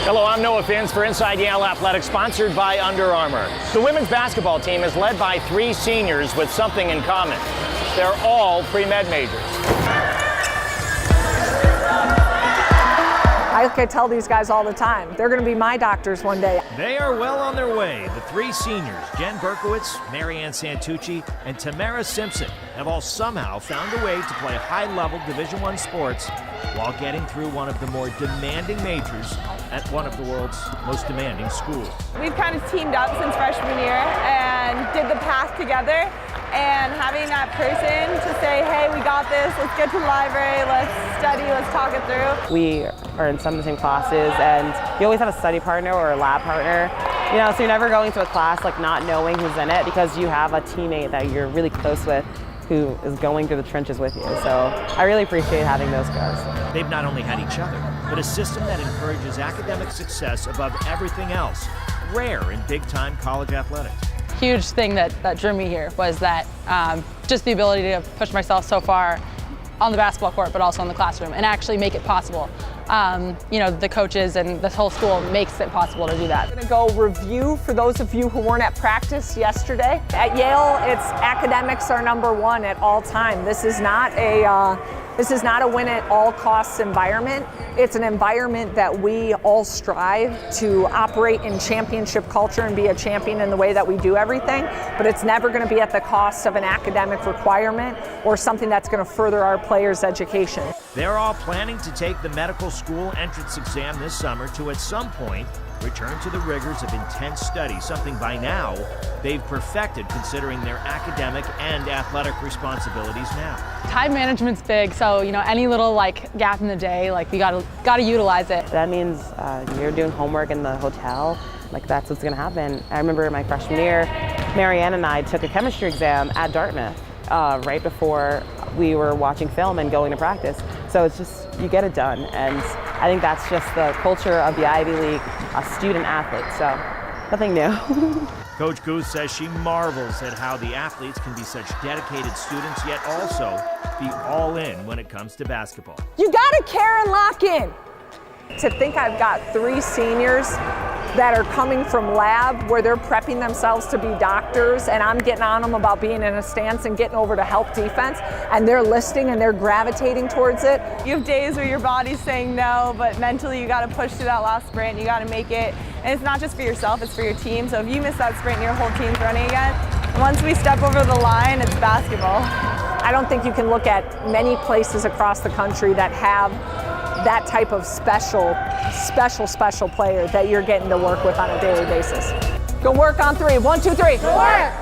Hello, I'm Noah Fins for Inside Yale Athletics, sponsored by Under Armour. The women's basketball team is led by 3 seniors with something in common. They're all pre-med majors. I tell these guys all the time, they're going to be my doctors one day. They are well on their way. The 3 seniors, Jen Berkowitz, Marianne Santucci, and Tamara Simpson, have all somehow found a way to play high-level Division I sports while getting through one of the more demanding majors at one of the world's most demanding schools. We've kind of teamed up since freshman year and did the path together. And having that person to say, hey, we got this, let's get to the library, let's study, let's talk it through. We are in some of the same classes, and you always have a study partner or a lab partner. You know, so you're never going to a class like not knowing who's in it, because you have a teammate that you're really close with who is going through the trenches with you. So I really appreciate having those guys. They've not only had each other, but a system that encourages academic success above everything else, rare in big-time college athletics. Huge thing that drew me here was that just the ability to push myself so far on the basketball court, but also in the classroom, and actually make it possible. You know, the coaches and this whole school makes it possible to do that. I'm going to go review for those of you who weren't at practice yesterday. At Yale, it's academics are #1 at all time. This is not a win at all costs environment. It's an environment that we all strive to operate in championship culture and be a champion in the way that we do everything, but it's never going to be at the cost of an academic requirement or something that's going to further our players' education. They're all planning to take the medical school entrance exam this summer to, at some point, return to the rigors of intense study, something by now they've perfected considering their academic and athletic responsibilities now. Time management's big, so you know, any little gap in the day, we gotta utilize it. That means you're doing homework in the hotel, that's what's gonna happen. I remember my freshman year, Marianne and I took a chemistry exam at Dartmouth right before we were watching film and going to practice. So it's just, you get it done. And I think that's just the culture of the Ivy League student athlete, so nothing new. Coach Goose says she marvels at how the athletes can be such dedicated students, yet also be all in when it comes to basketball. You gotta care and lock in. To think I've got 3 seniors that are coming from lab where they're prepping themselves to be doctors, and I'm getting on them about being in a stance and getting over to help defense, and they're listening and they're gravitating towards it. You have days where your body's saying no, but mentally you got to push through that last sprint, you got to make it. And it's not just for yourself, it's for your team. So if you miss that sprint, your whole team's running again. Once we step over the line, it's basketball. I don't think you can look at many places across the country that have that type of special player that you're getting to work with on a daily basis. Go work on 3. 1, 2, 3. Go work!